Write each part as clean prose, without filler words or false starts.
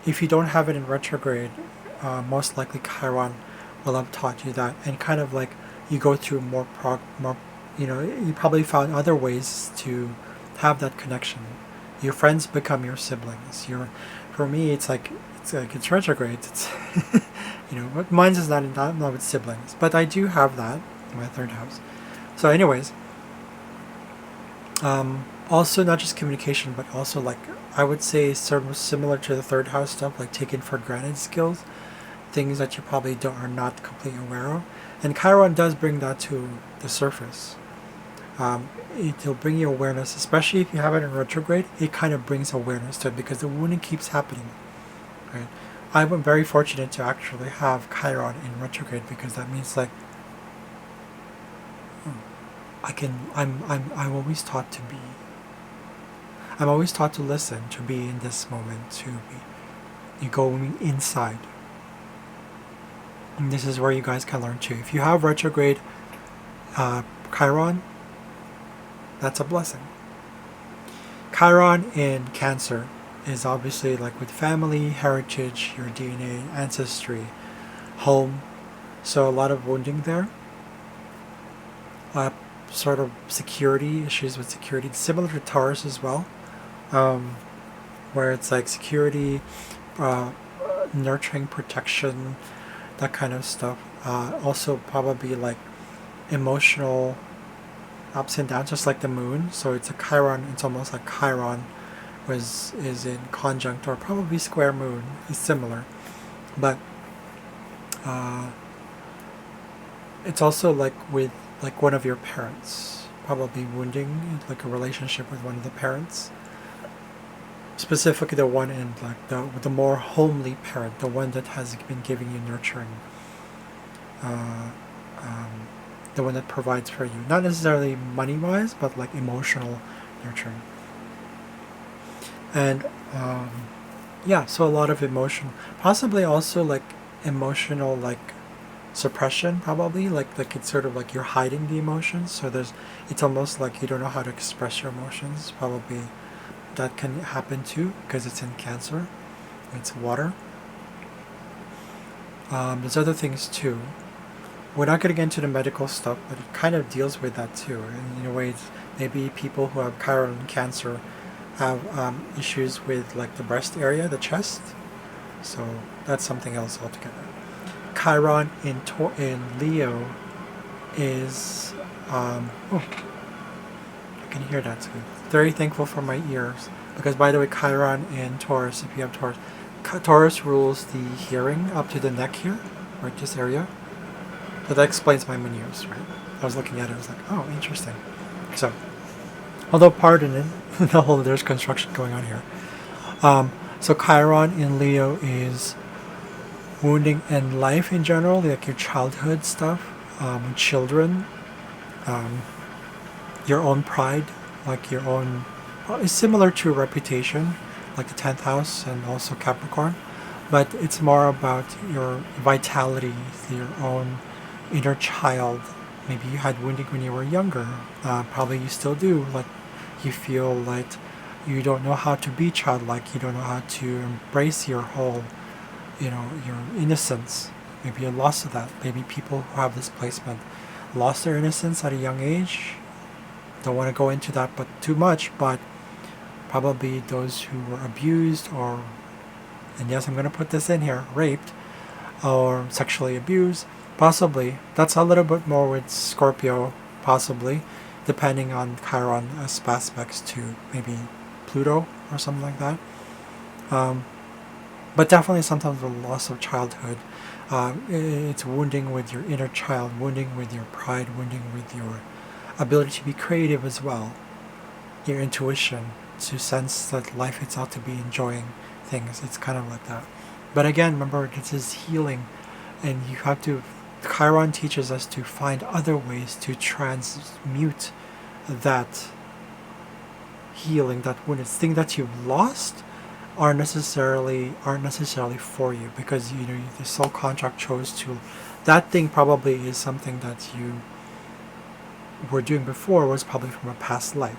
if you don't have it in retrograde, most likely Chiron will have taught you that, and kind of like you go through more, you probably found other ways to have that connection. Your friends become your siblings. For me, it's retrograde. It's but mine's is not with siblings, but I do have that in my third house. So, anyways, also not just communication, but also like I would say sort of similar to the third house stuff, like taken for granted skills, things that you probably are not completely aware of, and Chiron does bring that to the surface. It'll bring you awareness, especially if you have it in retrograde. It kind of brings awareness to it because the wounding keeps happening, right? I'm very fortunate to actually have Chiron in retrograde because that means like I can. I'm always taught to be. I'm always taught to listen, to be in this moment, to be. You go inside. And this is where you guys can learn too. If you have retrograde Chiron, that's a blessing. Chiron in Cancer is obviously like with family, heritage, your DNA, ancestry, home. So a lot of wounding there. Sort of security issues with security, similar to Taurus as well, where it's like security, nurturing, protection, that kind of stuff. Also probably like emotional ups and downs, just like the moon. So it's a Chiron. It's almost like Chiron is in conjunct or probably square moon. It's similar, but it's also like with like one of your parents, probably wounding, like a relationship with one of the parents, specifically the one in like the more homely parent, the one that has been giving you nurturing, uh, the one that provides for you, not necessarily money wise, but like emotional nurturing. And yeah, so a lot of emotion, possibly also like emotional like suppression, probably like it's sort of like you're hiding the emotions, so it's almost like you don't know how to express your emotions. Probably that can happen too because it's in Cancer, it's water. There's other things too. We're not going to get into the medical stuff, but it kind of deals with that too. And in a way, maybe people who have Chiron and Cancer have issues with like the breast area, the chest. So that's something else altogether. Chiron in Leo is I can hear that too. Very thankful for my ears because, by the way, Chiron in Taurus, if you have Taurus, Taurus rules the hearing up to the neck here, right, this area. So that explains my ears, right? I was looking at it, I was like, oh, interesting. So, although pardon it, there's construction going on here. So Chiron in Leo is wounding and life in general, like your childhood stuff, children, your own pride, like your own. It's similar to reputation, like the 10th house and also Capricorn, but it's more about your vitality, your own inner child. Maybe you had wounding when you were younger. Probably you still do. Like you feel like you don't know how to be childlike. You don't know how to embrace your whole your innocence. Maybe you lost that. Maybe people who have this placement lost their innocence at a young age. Don't want to go into that but too much, but probably those who were abused or, and yes, I'm going to put this in here, raped or sexually abused, possibly. That's a little bit more with Scorpio, possibly, depending on Chiron aspects to maybe Pluto or something like that. But definitely sometimes the loss of childhood. It's wounding with your inner child, wounding with your pride, wounding with your ability to be creative as well, your intuition, to sense that life itself, to be enjoying things. It's kind of like that. But again, remember, this is healing, and you have to. Chiron teaches us to find other ways to transmute that healing, that wounded thing that you've lost, aren't necessarily for you, because the soul contract chose to. That thing probably is something that you were doing before, was probably from a past life,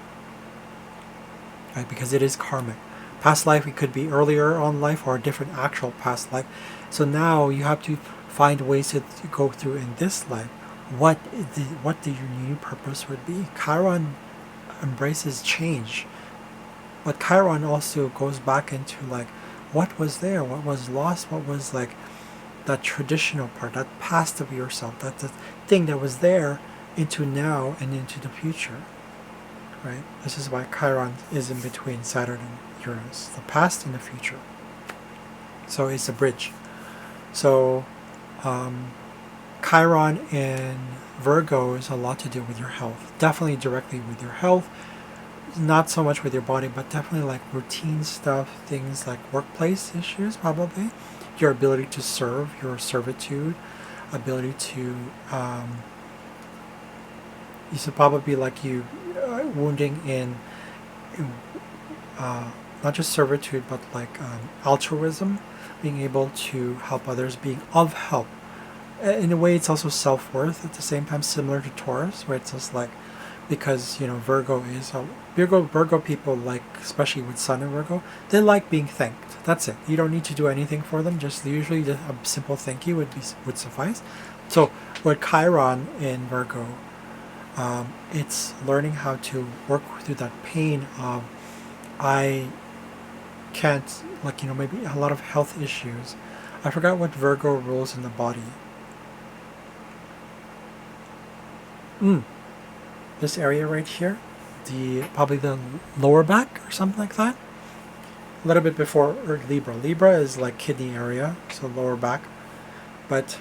right? Because it is karmic. Past life, it could be earlier on life or a different actual past life. So now you have to find ways to go through in this life. What your new purpose would be. Chiron embraces change, but Chiron also goes back into like what was there, what was lost, what was like that traditional part, that past of yourself, that the thing that was there into now and into the future. Right? This is why Chiron is in between Saturn and Uranus, the past and the future. So it's a bridge. So Chiron in Virgo is a lot to do with your health. Definitely directly with your health. Not so much with your body, but definitely like routine stuff, things like workplace issues probably. Your ability to serve, your servitude, ability to, you should probably like you wounding in not just servitude, but like altruism, being able to help others, being of help. In a way, it's also self-worth at the same time, similar to Taurus, where it's just like, because Virgo is Virgo people, like especially with Sun and Virgo, they like being thanked. That's it. You don't need to do anything for them. Just usually a simple thank you would suffice. So with Chiron in Virgo, it's learning how to work through that pain of I can't, like maybe a lot of health issues. I forgot what Virgo rules in the body. This area right here, probably the lower back or something like that. A little bit before Libra. Libra is like kidney area, so lower back. But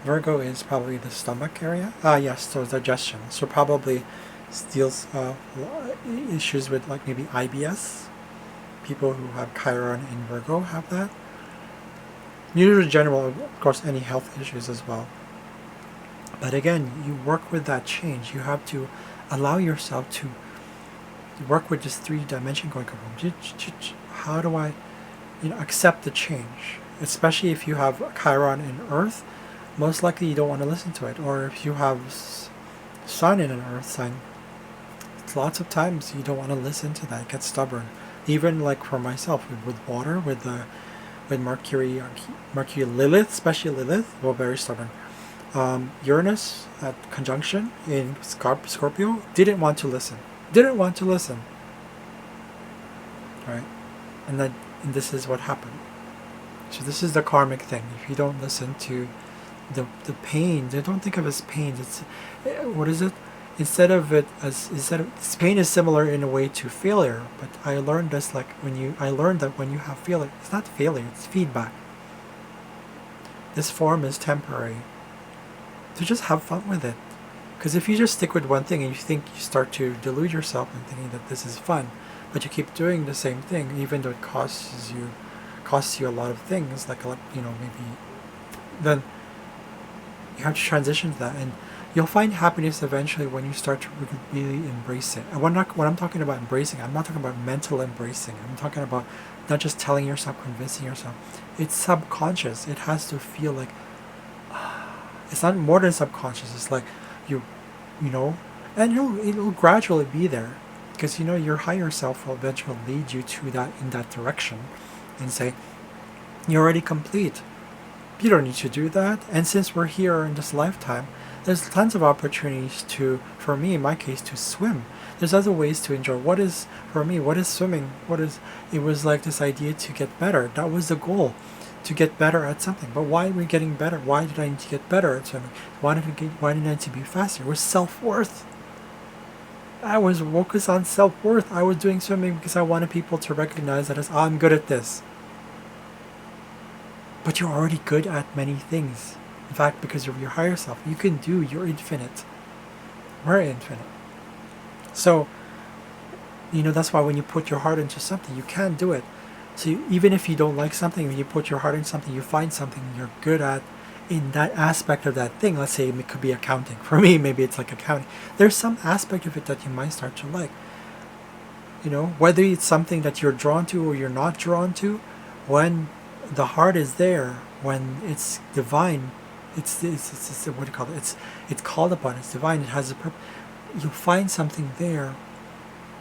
Virgo is probably the stomach area. Yes, so digestion. So probably deals issues with like maybe IBS. People who have Chiron in Virgo have that. Usually general, of course, any health issues as well. But again, you work with that change. You have to allow yourself to work with this 3D going. How do I, accept the change? Especially if you have Chiron in Earth, most likely you don't want to listen to it. Or if you have Sun in an Earth sign, lots of times you don't want to listen to that. It gets stubborn. Even like for myself, with water, with Mercury, Lilith, especially Lilith, well, very stubborn. Uranus at conjunction in Scorpio, didn't want to listen. Right? And this is what happened. So this is the karmic thing. If you don't listen to the pain, they don't think of it as pain. It's what is it? Instead of pain is similar in a way to failure, but I learned this I learned that when you have failure, it's not failure, it's feedback. This form is temporary. So just have fun with it. Because if you just stick with one thing and you start to delude yourself and thinking that this is fun, but you keep doing the same thing, even though it costs you a lot of things, maybe, then you have to transition to that, and you'll find happiness eventually when you start to really embrace it. And when I'm talking about embracing, I'm not talking about mental embracing. I'm talking about not just telling yourself, convincing yourself. It's subconscious. It has to feel like, it's not more than subconscious. It's like and it'll gradually be there, because your higher self will eventually lead you to that, in that direction, and say, you're already complete. You don't need to do that. And since we're here in this lifetime, there's tons of opportunities for me in my case, to swim. There's other ways to enjoy. What is swimming? It was like this idea to get better. That was the goal, to get better at something. But why are we getting better? Why did I need to get better at swimming? Why did I need to be faster? It was self-worth. I was focused on self-worth. I was doing swimming because I wanted people to recognize that I'm good at this. But you're already good at many things. In fact, because of your higher self, you're infinite. We're infinite. So, that's why when you put your heart into something, you can do it. So even if you don't like something, when you put your heart in something, you find something you're good at in that aspect of that thing. Let's say it could be accounting. For me, maybe it's like accounting. There's some aspect of it that you might start to like. Whether it's something that you're drawn to or you're not drawn to, when the heart is there, when it's divine, it's what do you call it? It's called upon. It's divine. It has a purpose. You'll find something there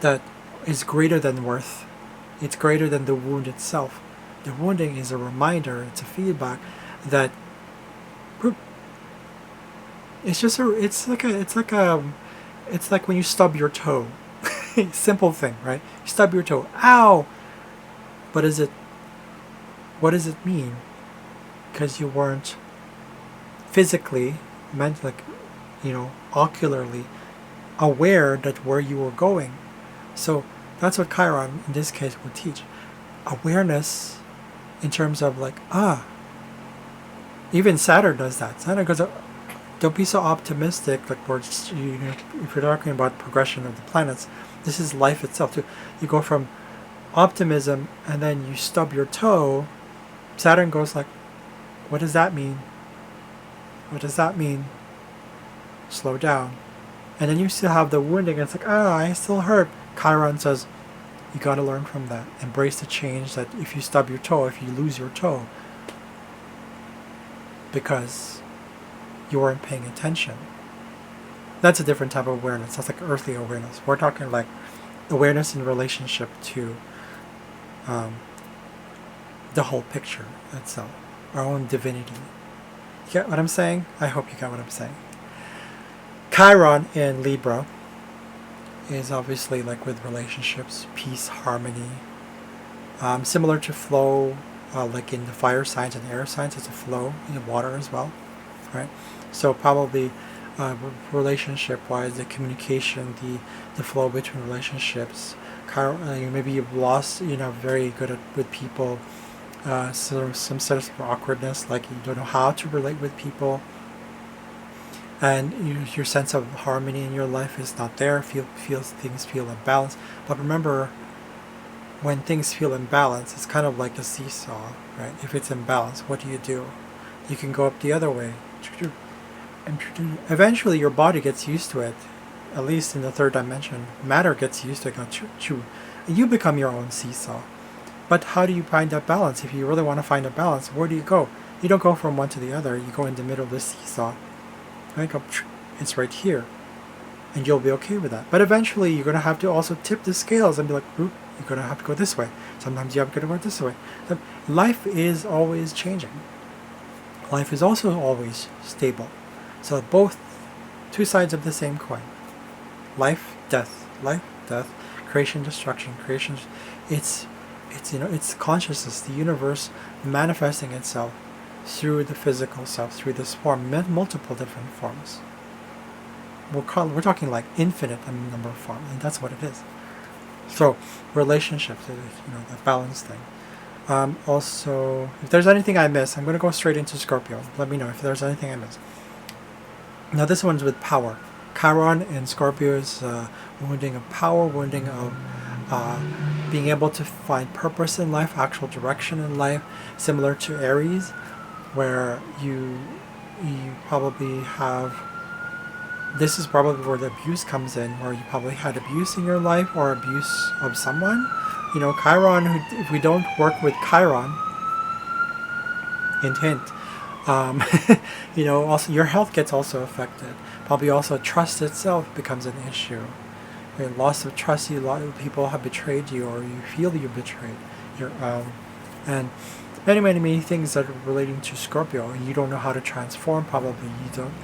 that is greater than worth. It's greater than the wound itself. The wounding is a reminder, it's a feedback that it's like when you stub your toe. Simple thing, right? You stub your toe. Ow! But what does it mean? Because you weren't physically, ocularly aware that where you were going. So that's what Chiron in this case would teach. Awareness in terms of even Saturn does that. Saturn goes, don't be so optimistic. Like if you're talking about progression of the planets, this is life itself too. You go from optimism and then you stub your toe. Saturn goes like, what does that mean? What does that mean? Slow down. And then you still have the wounding. And it's like, I still hurt. Chiron says, you got to learn from that. Embrace the change that if you stub your toe, if you lose your toe, because you weren't paying attention. That's a different type of awareness. That's like earthly awareness. We're talking like awareness in relationship to the whole picture itself, our own divinity. You get what I'm saying? I hope you get what I'm saying. Chiron in Libra is obviously like with relationships, peace, harmony. Similar to flow, like in the fire signs and air signs, it's a flow in the water as well, right? So probably relationship-wise, the communication, the flow between relationships. Maybe you've lost, very good with people. Some sense of awkwardness, like you don't know how to relate with people, and your sense of harmony in your life is not there. Things feel imbalanced. But remember, when things feel imbalanced, it's kind of like a seesaw, right? If it's imbalanced, what do? You can go up the other way. And eventually your body gets used to it, at least in the third dimension. Matter gets used to it, and you become your own seesaw. But how do you find that balance? If you really want to find a balance, where do you go? You don't go from one to the other. You go in the middle of the seesaw. Right? It's right here. And you'll be okay with that. But eventually you're going to have to also tip the scales and be like, you're going to have to go this way. Sometimes you have to go this way. Life is always changing. Life is also always stable. So both two sides of the same coin. Life, death, creation, destruction, creation. It's consciousness, the universe manifesting itself through the physical self, through this form, multiple different forms. We're talking like infinite number of forms, and that's what it is. So relationships, the balance thing. Also, if there's anything I miss, I'm going to go straight into Scorpio. Let me know if there's anything I miss. Now this one's with power. Chiron in Scorpio is wounding of power, wounding of being able to find purpose in life, actual direction in life, similar to Aries, where you probably have, this is probably where the abuse comes in, where you probably had abuse in your life or abuse of someone. Chiron, if we don't work with Chiron, hint, also your health gets also affected. Probably also trust itself becomes an issue. Loss of trust, a lot of people have betrayed you, or you feel you're betrayed. And many things that are relating to Scorpio, and you don't know how to transform. Probably you don't.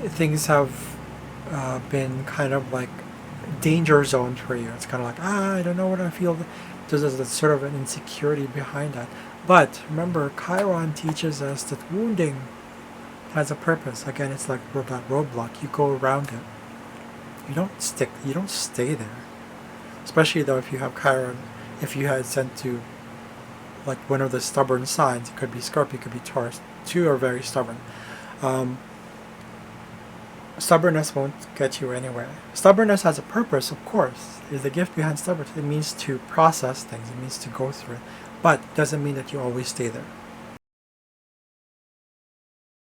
Things have been kind of like danger zones for you. It's kind of like I don't know what I feel. There's sort of an insecurity behind that. But remember, Chiron teaches us that wounding has a purpose. Again, it's like that roadblock. You go around it. You don't stay there. Especially though if you have Chiron, if you had sent to like one of the stubborn signs, it could be Scorpio, it could be Taurus. Two are very stubborn. Stubbornness won't get you anywhere. Stubbornness has a purpose, of course. Is the gift behind stubbornness. It means to process things. It means to go through it. But it doesn't mean that you always stay there.